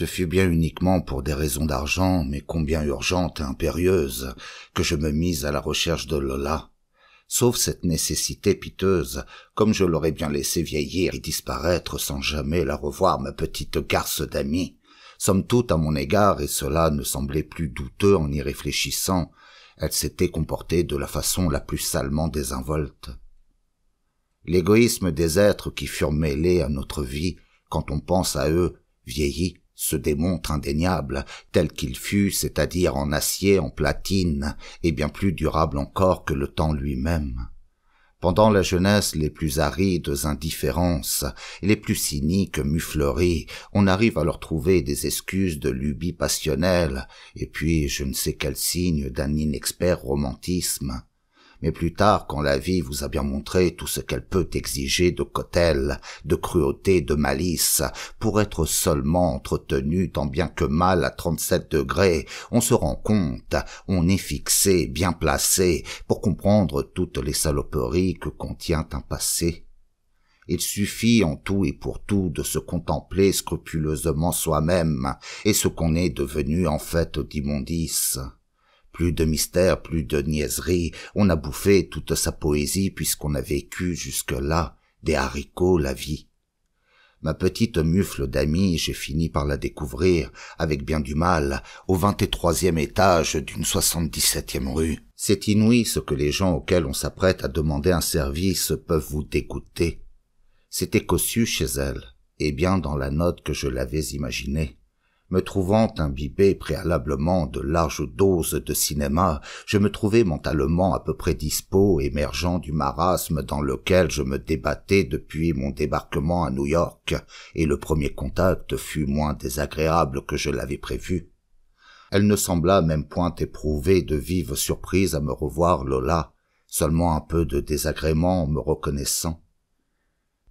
Ce fut bien uniquement pour des raisons d'argent, mais combien urgentes et impérieuses, que je me mis à la recherche de Lola. Sauf cette nécessité piteuse, comme je l'aurais bien laissé vieillir et disparaître sans jamais la revoir, ma petite garce d'amie. Somme toute à mon égard, et cela ne semblait plus douteux en y réfléchissant, elle s'était comportée de la façon la plus salement désinvolte. L'égoïsme des êtres qui furent mêlés à notre vie, quand on pense à eux, vieillis, se démontre indéniable, tel qu'il fut, c'est-à-dire en acier, en platine, et bien plus durable encore que le temps lui-même. Pendant la jeunesse, les plus arides indifférences, les plus cyniques mufleries, on arrive à leur trouver des excuses de lubie passionnelle, et puis je ne sais quel signe d'un inexpert romantisme. Mais plus tard, quand la vie vous a bien montré tout ce qu'elle peut exiger de cautèle, de cruauté, de malice, pour être seulement entretenue tant bien que mal à 37 degrés, on se rend compte, on est fixé, bien placé, pour comprendre toutes les saloperies que contient un passé. Il suffit en tout et pour tout de se contempler scrupuleusement soi-même, et ce qu'on est devenu en fait d'immondice. Plus de mystère, plus de niaiserie, on a bouffé toute sa poésie puisqu'on a vécu jusque-là, des haricots la vie. Ma petite mufle d'amie, j'ai fini par la découvrir, avec bien du mal, au 23e étage d'une 77e rue. C'est inouï ce que les gens auxquels on s'apprête à demander un service peuvent vous dégoûter. C'était cossu chez elle, et bien dans la note que je l'avais imaginée. Me trouvant imbibé préalablement de larges doses de cinéma, je me trouvais mentalement à peu près dispo, émergeant du marasme dans lequel je me débattais depuis mon débarquement à New York, et le premier contact fut moins désagréable que je l'avais prévu. Elle ne sembla même point éprouver de vive surprise à me revoir, Lola, seulement un peu de désagrément en me reconnaissant.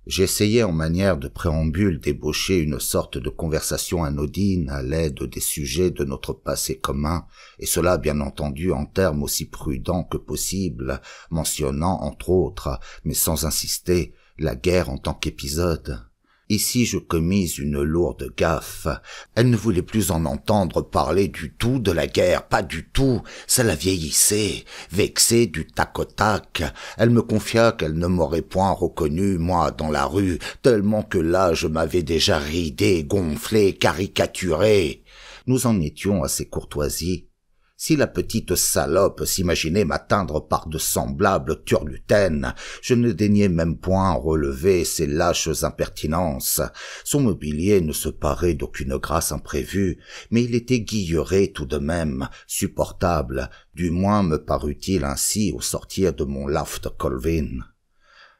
J'essayais en manière de préambule d'ébaucher une sorte de conversation anodine à l'aide des sujets de notre passé commun, et cela bien entendu en termes aussi prudents que possible, mentionnant entre autres, mais sans insister, la guerre en tant qu'épisode. Ici je commis une lourde gaffe. Elle ne voulait plus en entendre parler du tout de la guerre, pas du tout. Ça la vieillissait, vexée du tac au tac. Elle me confia qu'elle ne m'aurait point reconnu, moi, dans la rue, tellement que là je m'avais déjà ridé, gonflé, caricaturé. Nous en étions à ces courtoisies. Si la petite salope s'imaginait m'atteindre par de semblables turlutaines, je ne daignais même point relever ses lâches impertinences. Son mobilier ne se parait d'aucune grâce imprévue, mais il était guilleré tout de même, supportable, du moins me parut-il ainsi au sortir de mon loft Colvin.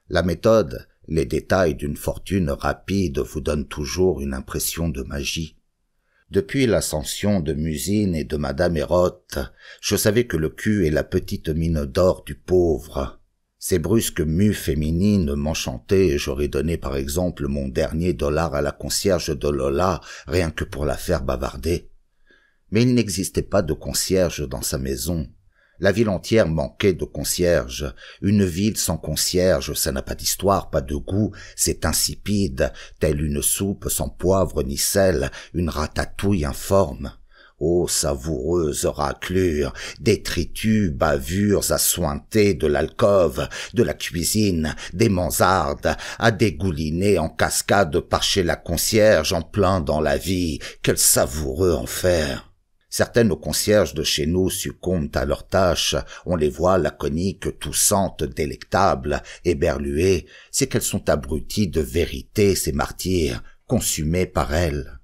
La méthode, les détails d'une fortune rapide vous donnent toujours une impression de magie. Depuis l'ascension de Musine et de Madame Hérotte, je savais que le cul est la petite mine d'or du pauvre. Ces brusques mues féminines m'enchantaient et j'aurais donné par exemple mon dernier dollar à la concierge de Lola, rien que pour la faire bavarder. Mais il n'existait pas de concierge dans sa maison. La ville entière manquait de concierge. Une ville sans concierge, ça n'a pas d'histoire, pas de goût, c'est insipide, telle une soupe sans poivre ni sel, une ratatouille informe. Ô savoureuse raclure, détritus, bavures assointées de l'alcôve, de la cuisine, des mansardes, à dégouliner en cascade par chez la concierge en plein dans la vie, quel savoureux enfer! Certaines concierges de chez nous succombent à leurs tâches, on les voit laconiques, toussantes, délectables, éberluées, c'est qu'elles sont abruties de vérité, ces martyrs, consumées par elles.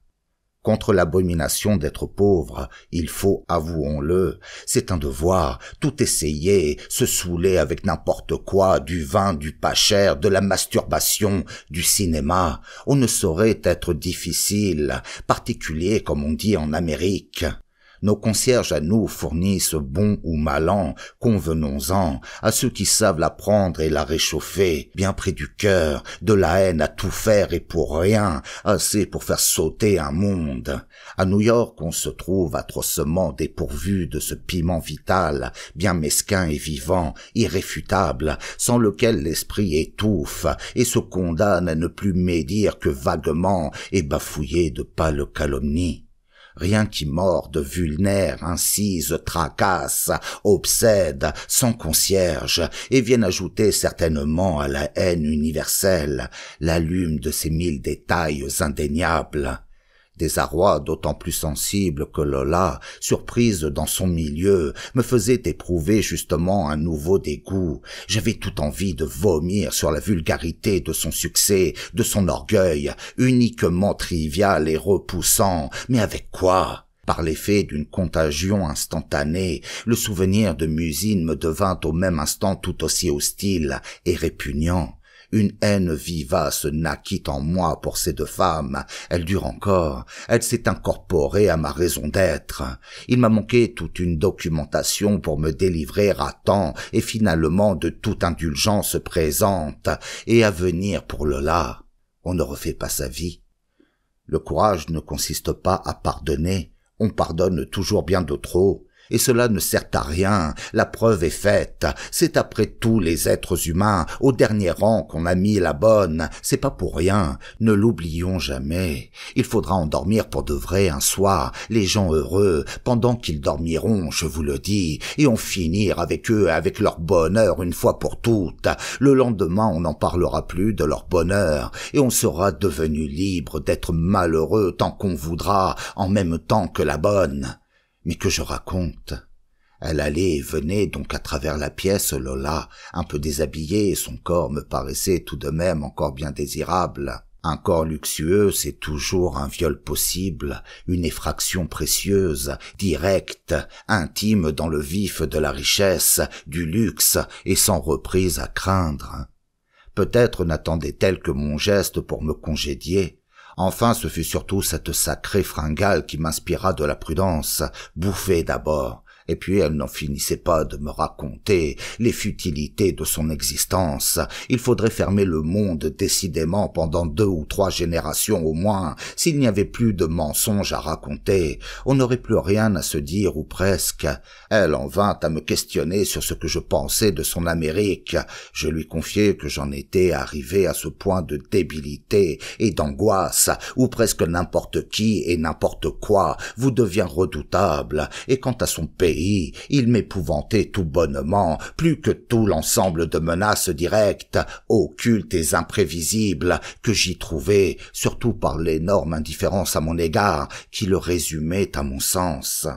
Contre l'abomination d'être pauvre, il faut, avouons-le, c'est un devoir, tout essayer, se saouler avec n'importe quoi, du vin, du pas cher, de la masturbation, du cinéma. On ne saurait être difficile, particulier comme on dit en Amérique. Nos concierges à nous fournissent bon ou mal an, convenons-en, à ceux qui savent la prendre et la réchauffer, bien près du cœur, de la haine à tout faire et pour rien, assez pour faire sauter un monde. À New York, on se trouve atrocement dépourvu de ce piment vital, bien mesquin et vivant, irréfutable, sans lequel l'esprit étouffe et se condamne à ne plus médire que vaguement et bafouiller de pâles calomnies. Rien qui morde, vulnère, incise, tracasse, obsède, sans concierge, et vienne ajouter certainement à la haine universelle l'allume de ces 1000 détails indéniables. Désarroi d'autant plus sensible que Lola, surprise dans son milieu, me faisait éprouver justement un nouveau dégoût. J'avais toute envie de vomir sur la vulgarité de son succès, de son orgueil, uniquement trivial et repoussant. Mais avec quoi ? Par l'effet d'une contagion instantanée, le souvenir de Musine me devint au même instant tout aussi hostile et répugnant. Une haine vivace naquit en moi pour ces deux femmes. Elle dure encore. Elle s'est incorporée à ma raison d'être. Il m'a manqué toute une documentation pour me délivrer à temps et finalement de toute indulgence présente et à venir pour Lola. On ne refait pas sa vie. Le courage ne consiste pas à pardonner. On pardonne toujours bien de trop. Et cela ne sert à rien, la preuve est faite, c'est après tous les êtres humains, au dernier rang qu'on a mis la bonne, c'est pas pour rien, ne l'oublions jamais. Il faudra endormir pour de vrai un soir, les gens heureux, pendant qu'ils dormiront, je vous le dis, et on finir avec eux, avec leur bonheur une fois pour toutes. Le lendemain, on n'en parlera plus de leur bonheur, et on sera devenu libre d'être malheureux tant qu'on voudra, en même temps que la bonne. Mais que je raconte. Elle allait et venait donc à travers la pièce, Lola, un peu déshabillée, et son corps me paraissait tout de même encore bien désirable. Un corps luxueux, c'est toujours un viol possible, une effraction précieuse, directe, intime dans le vif de la richesse, du luxe, et sans reprise à craindre. Peut-être n'attendait-elle que mon geste pour me congédier. Enfin, ce fut surtout cette sacrée fringale qui m'inspira de la prudence, bouffée d'abord, et puis elle n'en finissait pas de me raconter les futilités de son existence. Il faudrait fermer le monde décidément pendant 2 ou 3 générations au moins, s'il n'y avait plus de mensonges à raconter. On n'aurait plus rien à se dire, ou presque. Elle en vint à me questionner sur ce que je pensais de son Amérique. Je lui confiai que j'en étais arrivé à ce point de débilité et d'angoisse, où presque n'importe qui et n'importe quoi vous devient redoutable, et quant à son pays, il m'épouvantait tout bonnement, plus que tout l'ensemble de menaces directes, occultes et imprévisibles que j'y trouvais, surtout par l'énorme indifférence à mon égard qui le résumait à mon sens.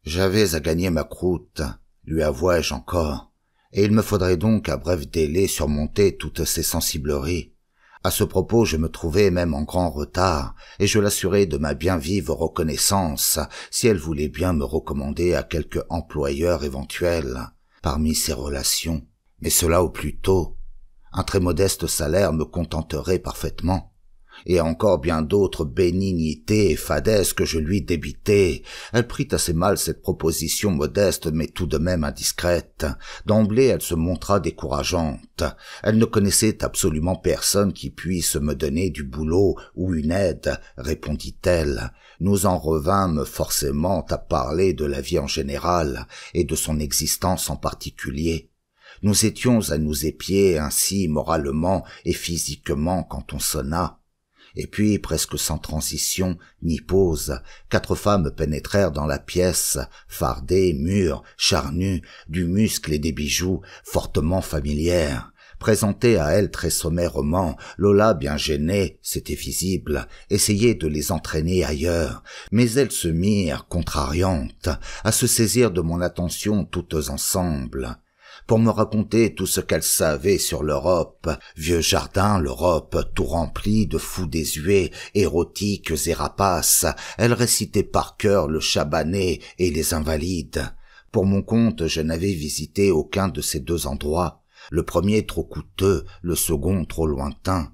J'avais à gagner ma croûte, lui avouai-je encore, et il me faudrait donc à bref délai surmonter toutes ces sensibleries. À ce propos, je me trouvais même en grand retard, et je l'assurai de ma bien vive reconnaissance si elle voulait bien me recommander à quelque employeur éventuel parmi ses relations. Mais cela au plus tôt. Un très modeste salaire me contenterait parfaitement. Et encore bien d'autres bénignités et fadesses que je lui débitais. Elle prit assez mal cette proposition modeste, mais tout de même indiscrète. D'emblée, elle se montra décourageante. Elle ne connaissait absolument personne qui puisse me donner du boulot ou une aide, répondit-elle. Nous en revînmes forcément à parler de la vie en général et de son existence en particulier. Nous étions à nous épier ainsi moralement et physiquement quand on sonna. Et puis, presque sans transition ni pause, 4 femmes pénétrèrent dans la pièce, fardées, mûres, charnues, du muscle et des bijoux, fortement familières. Présentées à elles très sommairement, Lola, bien gênée, c'était visible, essayait de les entraîner ailleurs, mais elles se mirent, contrariantes, à se saisir de mon attention toutes ensemble, pour me raconter tout ce qu'elle savait sur l'Europe, vieux jardin, l'Europe, tout rempli de fous désuets, érotiques et rapaces. Elle récitait par cœur le Chabanais et les Invalides. Pour mon compte, je n'avais visité aucun de ces 2 endroits, le premier trop coûteux, le second trop lointain.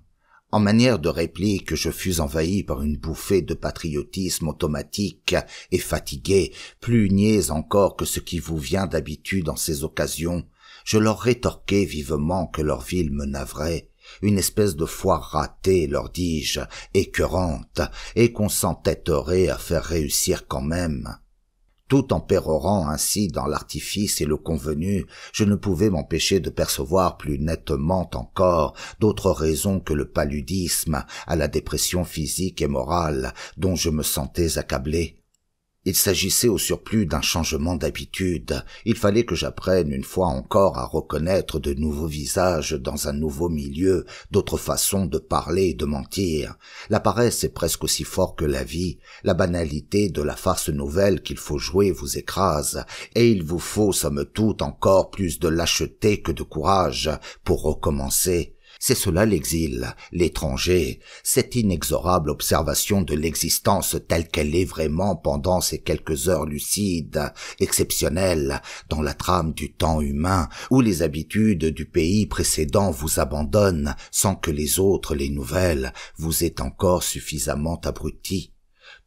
En manière de réplique, je fus envahi par une bouffée de patriotisme automatique et fatigué, plus niais encore que ce qui vous vient d'habitude en ces occasions. Je leur rétorquai vivement que leur ville me navrait, une espèce de foire ratée, leur dis-je, écœurante, et qu'on s'entêterait à faire réussir quand même. Tout en pérorant ainsi dans l'artifice et le convenu, je ne pouvais m'empêcher de percevoir plus nettement encore d'autres raisons que le paludisme à la dépression physique et morale dont je me sentais accablé. Il s'agissait au surplus d'un changement d'habitude. Il fallait que j'apprenne une fois encore à reconnaître de nouveaux visages dans un nouveau milieu, d'autres façons de parler et de mentir. La paresse est presque aussi fort que la vie. La banalité de la farce nouvelle qu'il faut jouer vous écrase, et il vous faut, somme toute, encore plus de lâcheté que de courage pour recommencer. C'est cela l'exil, l'étranger, cette inexorable observation de l'existence telle qu'elle est vraiment pendant ces quelques heures lucides, exceptionnelles, dans la trame du temps humain, où les habitudes du pays précédent vous abandonnent sans que les autres, les nouvelles, vous aient encore suffisamment abrutis.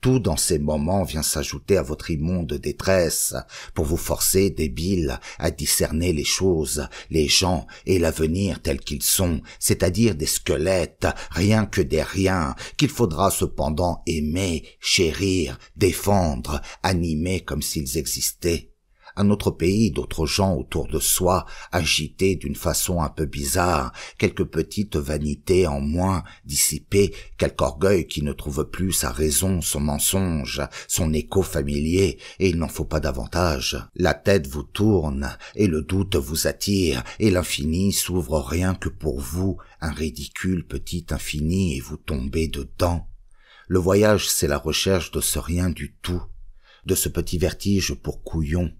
Tout dans ces moments vient s'ajouter à votre immonde détresse pour vous forcer, débile, à discerner les choses, les gens et l'avenir tels qu'ils sont, c'est-à-dire des squelettes, rien que des riens, qu'il faudra cependant aimer, chérir, défendre, animer comme s'ils existaient. Un autre pays, d'autres gens autour de soi, agités d'une façon un peu bizarre, quelques petites vanités en moins, dissipées, quelque orgueil qui ne trouve plus sa raison, son mensonge, son écho familier, et il n'en faut pas davantage. La tête vous tourne, et le doute vous attire, et l'infini s'ouvre rien que pour vous, un ridicule petit infini, et vous tombez dedans. Le voyage, c'est la recherche de ce rien du tout, de ce petit vertige pour couillon.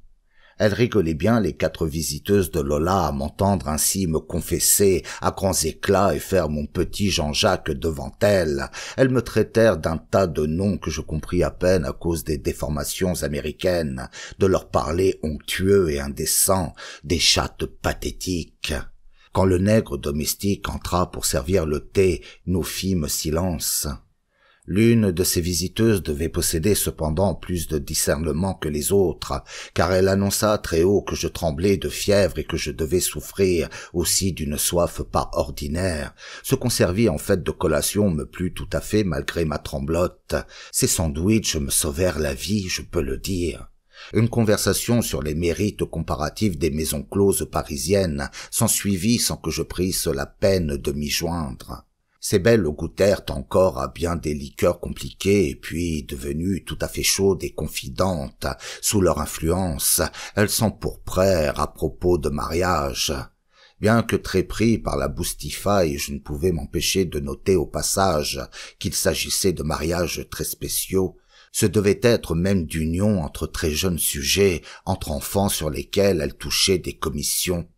Elles rigolaient bien, les 4 visiteuses de Lola, à m'entendre ainsi me confesser à grands éclats et faire mon petit Jean-Jacques devant elles. Elles me traitèrent d'un tas de noms que je compris à peine à cause des déformations américaines, de leur parler onctueux et indécent, des chattes pathétiques. Quand le nègre domestique entra pour servir le thé, nous fîmes silence. L'une de ces visiteuses devait posséder cependant plus de discernement que les autres, car elle annonça très haut que je tremblais de fièvre et que je devais souffrir aussi d'une soif pas ordinaire. Ce qu'on servit en fait de collation me plut tout à fait malgré ma tremblote. Ces sandwichs me sauvèrent la vie, je peux le dire. Une conversation sur les mérites comparatifs des maisons closes parisiennes s'ensuivit sans que je prisse la peine de m'y joindre. Ces belles goûtèrent encore à bien des liqueurs compliquées, et puis, devenues tout à fait chaudes et confidantes, sous leur influence, elles s'empourprèrent à propos de mariage. Bien que très pris par la boustifaille, je ne pouvais m'empêcher de noter au passage qu'il s'agissait de mariages très spéciaux. Ce devait être même d'union entre très jeunes sujets, entre enfants sur lesquels elles touchaient des commissions.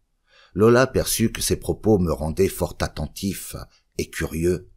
Lola perçut que ces propos me rendaient fort attentif et curieux.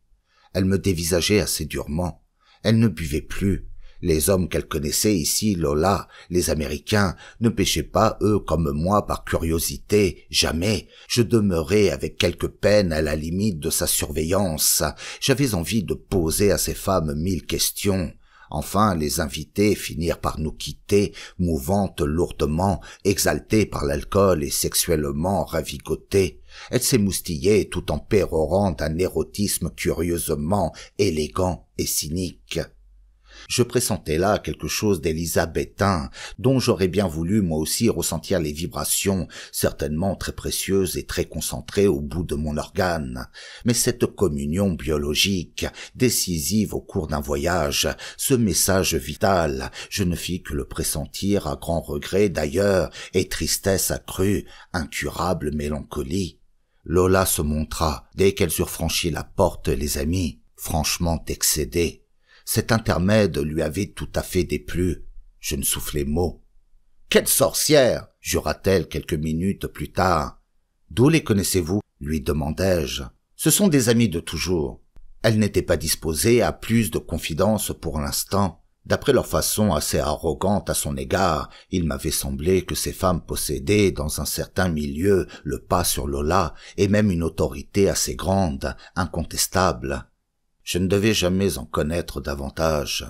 Elle me dévisageait assez durement. Elle ne buvait plus. Les hommes qu'elle connaissait ici, Lola, les Américains, ne péchaient pas, eux, comme moi, par curiosité, jamais. Je demeurais avec quelque peine à la limite de sa surveillance. J'avais envie de poser à ces femmes 1000 questions. Enfin, les invités finirent par nous quitter, mouvantes lourdement, exaltées par l'alcool et sexuellement ravigotées. Elles s'émoustillaient tout en pérorant d'un érotisme curieusement élégant et cynique. Je pressentais là quelque chose d'élisabétain, dont j'aurais bien voulu moi aussi ressentir les vibrations, certainement très précieuses et très concentrées au bout de mon organe. Mais cette communion biologique, décisive au cours d'un voyage, ce message vital, je ne fis que le pressentir à grand regret d'ailleurs, et tristesse accrue, incurable mélancolie. Lola se montra, dès qu'elles eurent franchi la porte, les amis, franchement excédée. Cet intermède lui avait tout à fait déplu. Je ne soufflai mot. « Quelle sorcière !» jura-t-elle quelques minutes plus tard. « D'où les connaissez-vous » lui demandai-je. « Ce sont des amis de toujours. » Elle n'était pas disposée à plus de confidence pour l'instant. D'après leur façon assez arrogante à son égard, il m'avait semblé que ces femmes possédaient, dans un certain milieu, le pas sur Lola, et même une autorité assez grande, incontestable. Je ne devais jamais en connaître davantage.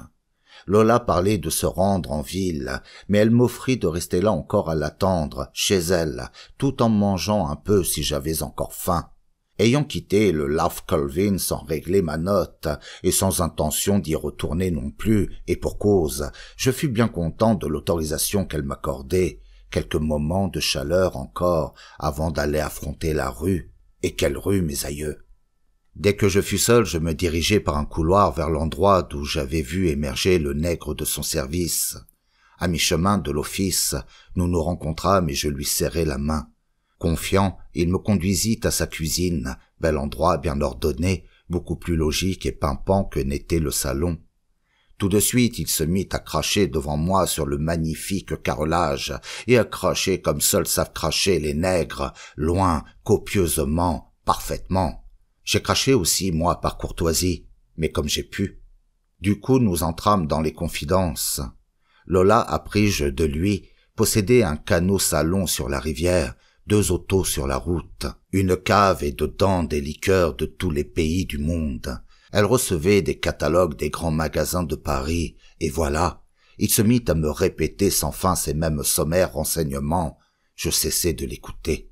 Lola parlait de se rendre en ville, mais elle m'offrit de rester là encore à l'attendre, chez elle, tout en mangeant un peu si j'avais encore faim. Ayant quitté le Love Colvin sans régler ma note, et sans intention d'y retourner non plus, et pour cause, je fus bien content de l'autorisation qu'elle m'accordait, quelques moments de chaleur encore, avant d'aller affronter la rue. Et quelle rue, mes aïeux! Dès que je fus seul, je me dirigeai par un couloir vers l'endroit d'où j'avais vu émerger le nègre de son service. À mi-chemin de l'office, nous nous rencontrâmes et je lui serrai la main. Confiant, il me conduisit à sa cuisine, bel endroit bien ordonné, beaucoup plus logique et pimpant que n'était le salon. Tout de suite, il se mit à cracher devant moi sur le magnifique carrelage, et à cracher comme seuls savent cracher les nègres, loin, copieusement, parfaitement. J'ai craché aussi, moi, par courtoisie, mais comme j'ai pu. Du coup, nous entrâmes dans les confidences. Lola appris-je de lui, possédait un canot-salon sur la rivière, 2 autos sur la route, une cave et dedans des liqueurs de tous les pays du monde. Elle recevait des catalogues des grands magasins de Paris, et voilà, il se mit à me répéter sans fin ces mêmes sommaires renseignements. Je cessai de l'écouter.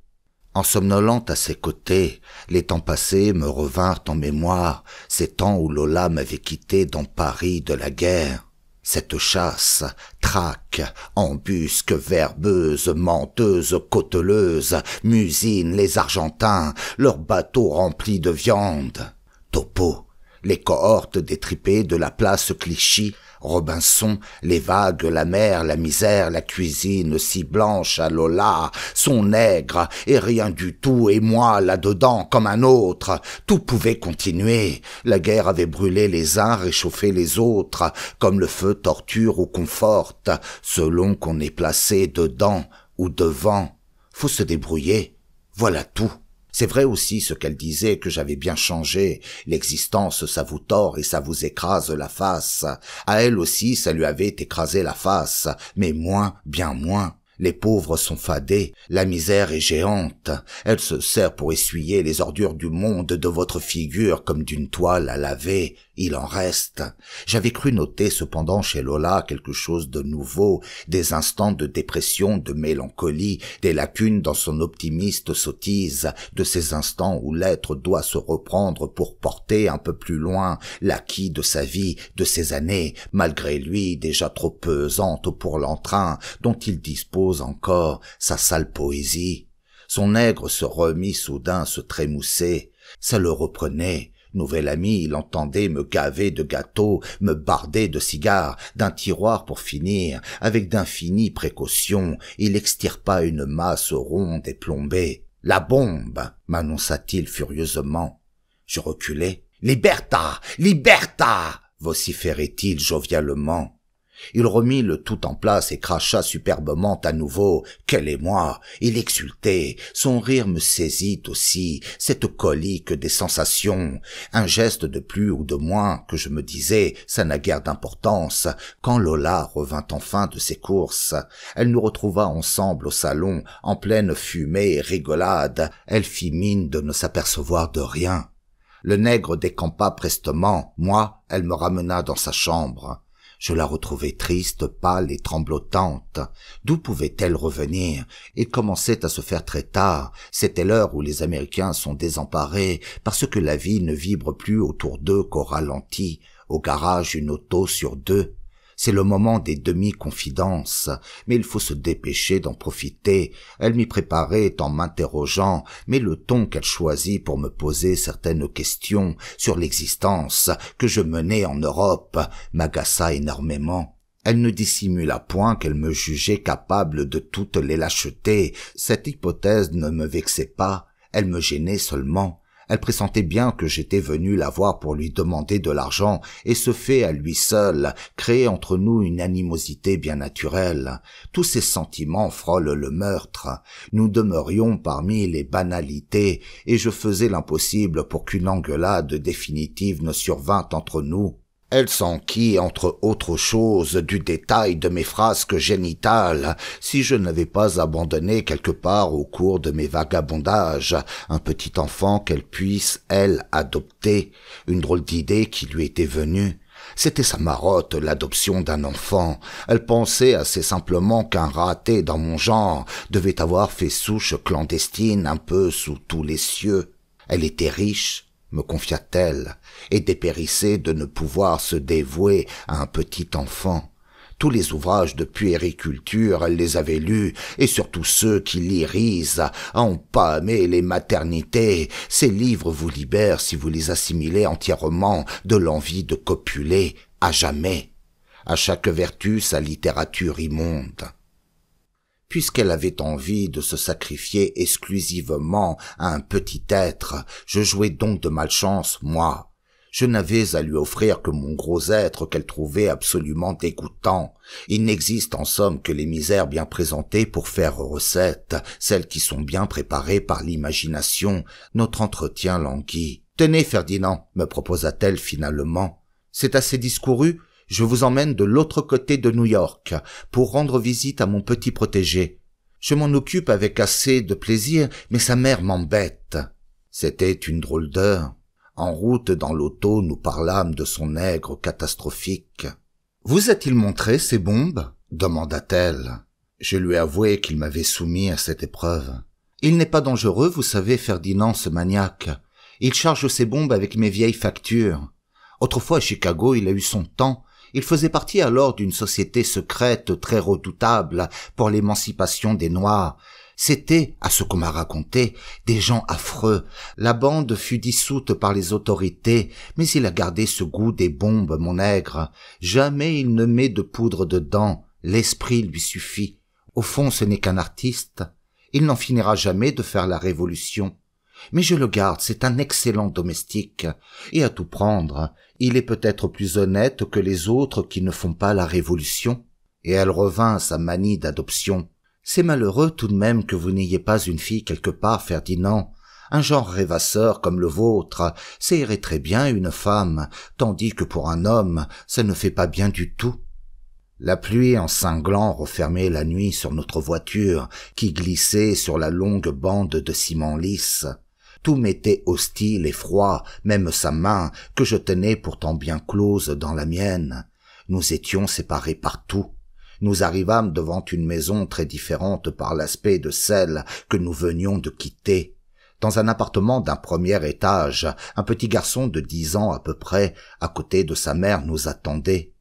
En somnolant à ses côtés, les temps passés me revinrent en mémoire, ces temps où Lola m'avait quitté dans Paris de la guerre. Cette chasse, traque, embusque, verbeuse, menteuse, côteleuse, musine les Argentins, leurs bateaux remplis de viande. Topo, les cohortes détripées de la place Clichy, Robinson, les vagues, la mer, la misère, la cuisine si blanche à Lola, son nègre, et rien du tout, et moi là-dedans comme un autre. Tout pouvait continuer. La guerre avait brûlé les uns, réchauffé les autres, comme le feu torture ou conforte, selon qu'on est placé dedans ou devant. Faut se débrouiller. Voilà tout. C'est vrai aussi ce qu'elle disait, que j'avais bien changé. L'existence, ça vous tord et ça vous écrase la face. À elle aussi, ça lui avait écrasé la face, mais moins, bien moins. Les pauvres sont fadés, la misère est géante. Elle se sert pour essuyer les ordures du monde de votre figure comme d'une toile à laver. Il en reste. J'avais cru noter cependant chez Lola quelque chose de nouveau, des instants de dépression, de mélancolie, des lacunes dans son optimiste sottise, de ces instants où l'être doit se reprendre pour porter un peu plus loin l'acquis de sa vie, de ses années, malgré lui déjà trop pesante pour l'entrain dont il dispose encore, sa sale poésie. Son nègre se remit soudain à se trémousser, ça le reprenait. Nouvel ami, il entendait me gaver de gâteaux, me barder de cigares, d'un tiroir pour finir, avec d'infinies précautions, il extirpa une masse ronde et plombée. « La bombe !» m'annonça-t-il furieusement. Je reculai. « Liberta! Liberta !» vociférait-il jovialement. Il remit le tout en place et cracha superbement à nouveau. Quel émoi! Il exultait. Son rire me saisit aussi, cette colique des sensations. Un geste de plus ou de moins, que je me disais, ça n'a guère d'importance. Quand Lola revint enfin de ses courses, elle nous retrouva ensemble au salon, en pleine fumée et rigolade. Elle fit mine de ne s'apercevoir de rien. Le nègre décampa prestement. Moi, elle me ramena dans sa chambre. Je la retrouvai triste, pâle et tremblotante. D'où pouvait-elle revenir? Il commençait à se faire très tard. C'était l'heure où les Américains sont désemparés, parce que la vie ne vibre plus autour d'eux qu'au ralenti. Au garage, une auto sur 2. C'est le moment des demi-confidences, mais il faut se dépêcher d'en profiter. Elle m'y préparait en m'interrogeant, mais le ton qu'elle choisit pour me poser certaines questions sur l'existence que je menais en Europe m'agaça énormément. Elle ne dissimula point qu'elle me jugeait capable de toutes les lâchetés. Cette hypothèse ne me vexait pas, elle me gênait seulement. Elle pressentait bien que j'étais venu la voir pour lui demander de l'argent, et ce fait à lui seul créait entre nous une animosité bien naturelle. Tous ces sentiments frôlent le meurtre. Nous demeurions parmi les banalités, et je faisais l'impossible pour qu'une engueulade définitive ne survînt entre nous. Elle s'enquit, entre autres choses, du détail de mes frasques génitales, si je n'avais pas abandonné quelque part au cours de mes vagabondages un petit enfant qu'elle puisse, elle, adopter, une drôle d'idée qui lui était venue. C'était sa marotte, l'adoption d'un enfant. Elle pensait assez simplement qu'un raté dans mon genre devait avoir fait souche clandestine un peu sous tous les cieux. Elle était riche, me confia-t-elle, et dépérissait de ne pouvoir se dévouer à un petit enfant. Tous les ouvrages de puériculture, elle les avait lus, et surtout ceux qui l'irisent, à empâmer les maternités. Ces livres vous libèrent si vous les assimilez entièrement de l'envie de copuler, à jamais. À chaque vertu sa littérature immonde. Puisqu'elle avait envie de se sacrifier exclusivement à un petit être, je jouais donc de malchance, moi. Je n'avais à lui offrir que mon gros être qu'elle trouvait absolument dégoûtant. Il n'existe en somme que les misères bien présentées pour faire recette, celles qui sont bien préparées par l'imagination. Notre entretien languit. « Tenez, Ferdinand, me proposa-t-elle finalement. C'est assez discouru. Je vous emmène de l'autre côté de New York pour rendre visite à mon petit protégé. Je m'en occupe avec assez de plaisir, mais sa mère m'embête. » C'était une drôle d'heure. En route dans l'auto, nous parlâmes de son nègre catastrophique. « Vous a-t-il montré ces bombes ?» demanda-t-elle. Je lui avouai qu'il m'avait soumis à cette épreuve. « Il n'est pas dangereux, vous savez, Ferdinand, ce maniaque. Il charge ses bombes avec mes vieilles factures. Autrefois, à Chicago, il a eu son temps. Il faisait partie alors d'une société secrète très redoutable pour l'émancipation des Noirs. C'étaient, à ce qu'on m'a raconté, des gens affreux. La bande fut dissoute par les autorités, mais il a gardé ce goût des bombes, mon nègre. Jamais il ne met de poudre dedans. L'esprit lui suffit. Au fond, ce n'est qu'un artiste. Il n'en finira jamais de faire la révolution. Mais je le garde, c'est un excellent domestique. Et à tout prendre, il est peut-être plus honnête que les autres qui ne font pas la révolution. Et elle revint à sa manie d'adoption. C'est malheureux tout de même que vous n'ayez pas une fille quelque part, Ferdinand. Un genre rêvasseur comme le vôtre, ça irait très bien une femme, tandis que pour un homme, ça ne fait pas bien du tout. La pluie en cinglant refermait la nuit sur notre voiture, qui glissait sur la longue bande de ciment lisse. Tout m'était hostile et froid, même sa main, que je tenais pourtant bien close dans la mienne. Nous étions séparés partout. Nous arrivâmes devant une maison très différente par l'aspect de celle que nous venions de quitter. Dans un appartement d'un premier étage, un petit garçon de 10 ans à peu près, à côté de sa mère, nous attendait.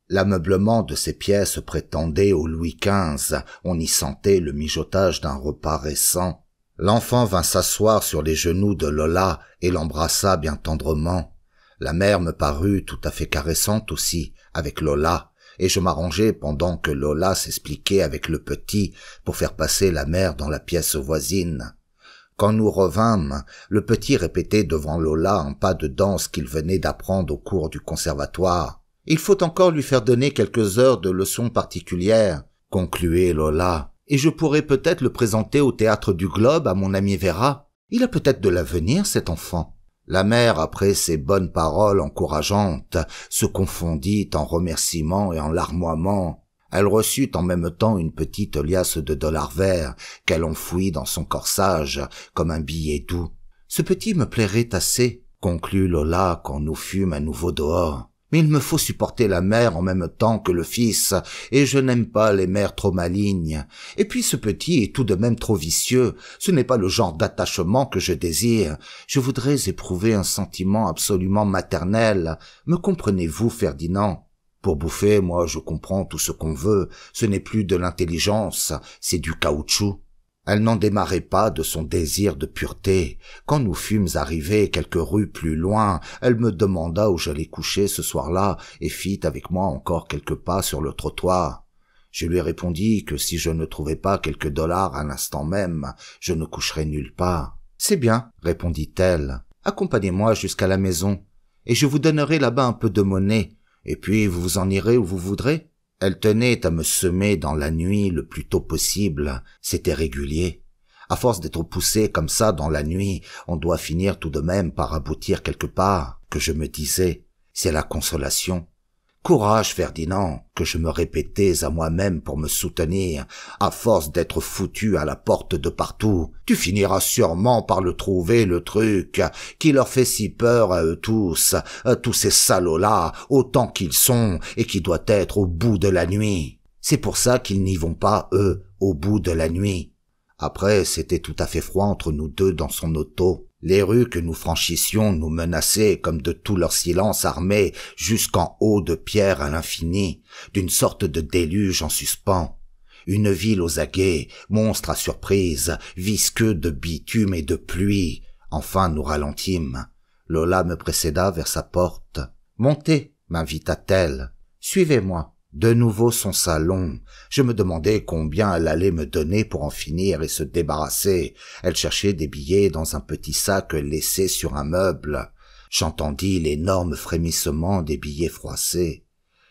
L'ameublement de ces pièces prétendait au Louis XV, on y sentait le mijotage d'un repas récent. L'enfant vint s'asseoir sur les genoux de Lola et l'embrassa bien tendrement. La mère me parut tout à fait caressante aussi, avec Lola, et je m'arrangeai pendant que Lola s'expliquait avec le petit pour faire passer la mère dans la pièce voisine. Quand nous revînmes, le petit répétait devant Lola un pas de danse qu'il venait d'apprendre au cours du conservatoire. « Il faut encore lui faire donner quelques heures de leçons particulières, » concluait Lola, « et je pourrais peut-être le présenter au théâtre du Globe à mon ami Vera. Il a peut-être de l'avenir, cet enfant. » La mère, après ces bonnes paroles encourageantes, se confondit en remerciements et en larmoiements. Elle reçut en même temps une petite liasse de dollars verts qu'elle enfouit dans son corsage comme un billet doux. « Ce petit me plairait assez, » conclut Lola quand nous fûmes à nouveau dehors. « Mais il me faut supporter la mère en même temps que le fils, et je n'aime pas les mères trop malignes. Et puis ce petit est tout de même trop vicieux, ce n'est pas le genre d'attachement que je désire. Je voudrais éprouver un sentiment absolument maternel. Me comprenez-vous, Ferdinand ? Pour bouffer, moi je comprends tout ce qu'on veut, ce n'est plus de l'intelligence, c'est du caoutchouc. » Elle n'en démarrait pas de son désir de pureté. Quand nous fûmes arrivés quelques rues plus loin, elle me demanda où j'allais coucher ce soir-là et fit avec moi encore quelques pas sur le trottoir. Je lui répondis que si je ne trouvais pas quelques dollars à l'instant même, je ne coucherais nulle part. « C'est bien, » répondit-elle. « Accompagnez-moi jusqu'à la maison, et je vous donnerai là-bas un peu de monnaie, et puis vous vous en irez où vous voudrez. » Elle tenait à me semer dans la nuit le plus tôt possible, c'était régulier. À force d'être poussé comme ça dans la nuit, on doit finir tout de même par aboutir quelque part, que je me disais. c'est la consolation. Courage, Ferdinand, que je me répétais à moi-même pour me soutenir, à force d'être foutu à la porte de partout. Tu finiras sûrement par le trouver, le truc, qui leur fait si peur à eux tous ces salauds-là, autant qu'ils sont, et qui doit être au bout de la nuit. C'est pour ça qu'ils n'y vont pas, eux, au bout de la nuit. Après, c'était tout à fait froid entre nous deux dans son auto. Les rues que nous franchissions nous menaçaient comme de tout leur silence armé jusqu'en haut de pierre à l'infini, d'une sorte de déluge en suspens. Une ville aux aguets, monstre à surprise, visqueux de bitume et de pluie. Enfin nous ralentîmes. Lola me précéda vers sa porte. « Montez » m'invita-t-elle. « Suivez-moi. » De nouveau son salon. Je me demandais combien elle allait me donner pour en finir et se débarrasser. Elle cherchait des billets dans un petit sac laissé sur un meuble. J'entendis l'énorme frémissement des billets froissés.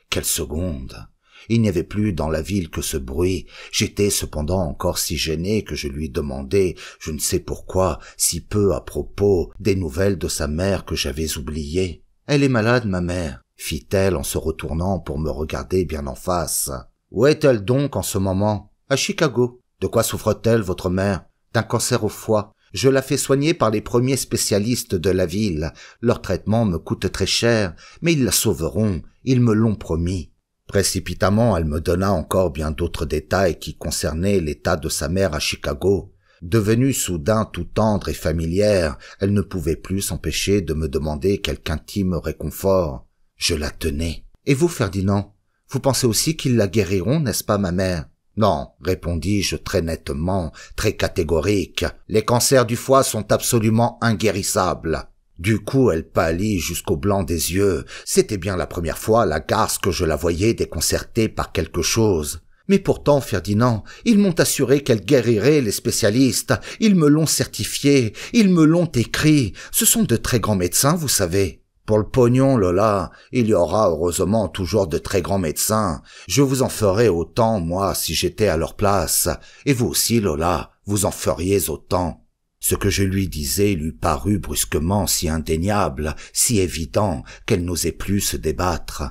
Quelle seconde! Il n'y avait plus dans la ville que ce bruit. J'étais cependant encore si gêné que je lui demandai, je ne sais pourquoi, si peu à propos, des nouvelles de sa mère que j'avais oubliées. « Elle est malade, ma mère », fit-elle en se retournant pour me regarder bien en face. « Où est-elle donc en ce moment ?»« À Chicago. »« De quoi souffre-t-elle, votre mère ?»« D'un cancer au foie. Je la fais soigner par les premiers spécialistes de la ville. Leur traitement me coûte très cher, mais ils la sauveront, ils me l'ont promis. » Précipitamment, elle me donna encore bien d'autres détails qui concernaient l'état de sa mère à Chicago. Devenue soudain tout tendre et familière, elle ne pouvait plus s'empêcher de me demander quelque intime réconfort. Je la tenais. « Et vous, Ferdinand, vous pensez aussi qu'ils la guériront, n'est-ce pas, ma mère ?»« Non, répondis-je très nettement, très catégorique. Les cancers du foie sont absolument inguérissables. » Du coup, elle pâlit jusqu'au blanc des yeux. C'était bien la première fois, la garce, que je la voyais déconcertée par quelque chose. « Mais pourtant, Ferdinand, ils m'ont assuré qu'elle guérirait, les spécialistes. Ils me l'ont certifié, ils me l'ont écrit. Ce sont de très grands médecins, vous savez. » Pour le pognon, Lola, il y aura heureusement toujours de très grands médecins. Je vous en ferais autant, moi, si j'étais à leur place. Et vous aussi, Lola, vous en feriez autant. Ce que je lui disais lui parut brusquement si indéniable, si évident, qu'elle n'osait plus se débattre.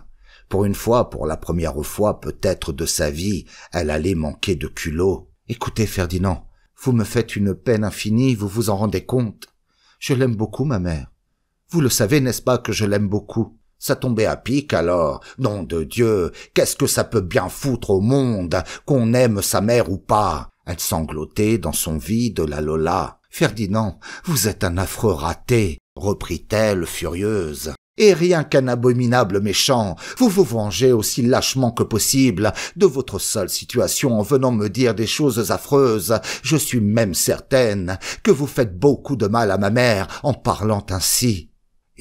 Pour une fois, pour la première fois peut-être de sa vie, elle allait manquer de culot. « Écoutez, Ferdinand, vous me faites une peine infinie, vous vous en rendez compte? Je l'aime beaucoup, ma mère. Vous le savez, n'est-ce pas, que je l'aime beaucoup? Ça tombait à pic, alors. Nom de Dieu, qu'est-ce que ça peut bien foutre au monde, qu'on aime sa mère ou pas? » Elle sanglotait dans son vide, la Lola. « Ferdinand, vous êtes un affreux raté, » reprit-elle, furieuse. « Et rien qu'un abominable méchant, vous vous vengez aussi lâchement que possible de votre seule situation en venant me dire des choses affreuses. Je suis même certaine que vous faites beaucoup de mal à ma mère en parlant ainsi. »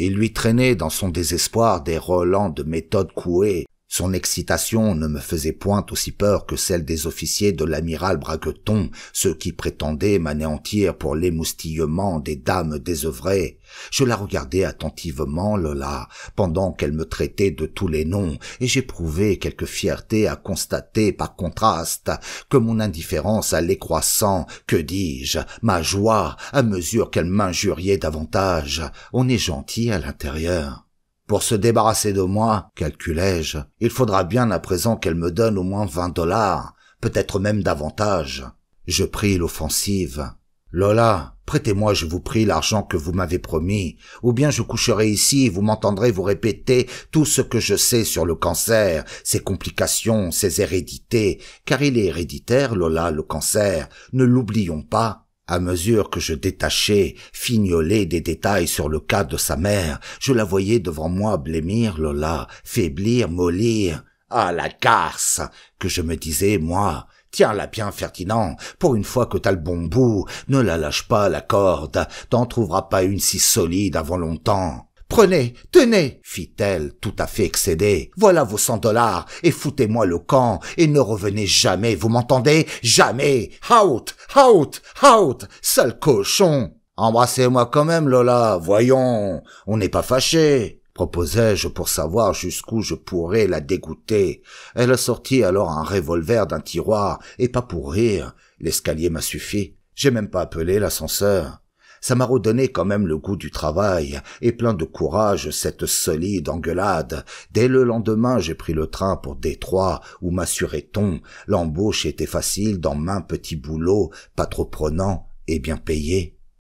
Il lui traînait dans son désespoir des relents de méthode couée. Son excitation ne me faisait point aussi peur que celle des officiers de l'amiral Bragueton, ceux qui prétendaient m'anéantir pour l'émoustillement des dames désœuvrées. Je la regardais attentivement, Lola, pendant qu'elle me traitait de tous les noms, et j'éprouvais quelque fierté à constater par contraste que mon indifférence allait croissant, que dis-je, ma joie, à mesure qu'elle m'injuriait davantage. On est gentil à l'intérieur. Pour se débarrasser de moi, calculai-je, il faudra bien à présent qu'elle me donne au moins $20, peut-être même davantage. Je pris l'offensive. « Lola, prêtez-moi, je vous prie, l'argent que vous m'avez promis, ou bien je coucherai ici et vous m'entendrez vous répéter tout ce que je sais sur le cancer, ses complications, ses hérédités, car il est héréditaire, Lola, le cancer, ne l'oublions pas. » À mesure que je détachais, fignolais des détails sur le cas de sa mère, je la voyais devant moi blêmir, Lola, faiblir, mollir. Ah, la garce, que je me disais, moi. Tiens-la bien, Ferdinand, pour une fois que t'as le bon bout, ne la lâche pas, la corde, t'en trouveras pas une si solide avant longtemps. « Prenez, tenez !» fit-elle, tout à fait excédée. « Voilà vos $100, et foutez-moi le camp, et ne revenez jamais, vous m'entendez? Jamais! Out! Out! Out! Sale cochon !»« Embrassez-moi quand même, Lola, voyons, on n'est pas fâchés !» proposai-je pour savoir jusqu'où je pourrais la dégoûter. Elle sortit alors un revolver d'un tiroir, et pas pour rire, l'escalier m'a suffi. J'ai même pas appelé l'ascenseur. Ça m'a redonné quand même le goût du travail, et plein de courage cette solide engueulade. Dès le lendemain, j'ai pris le train pour Détroit, où m'assurait-on, l'embauche était facile dans main petit boulot, pas trop prenant et bien payé.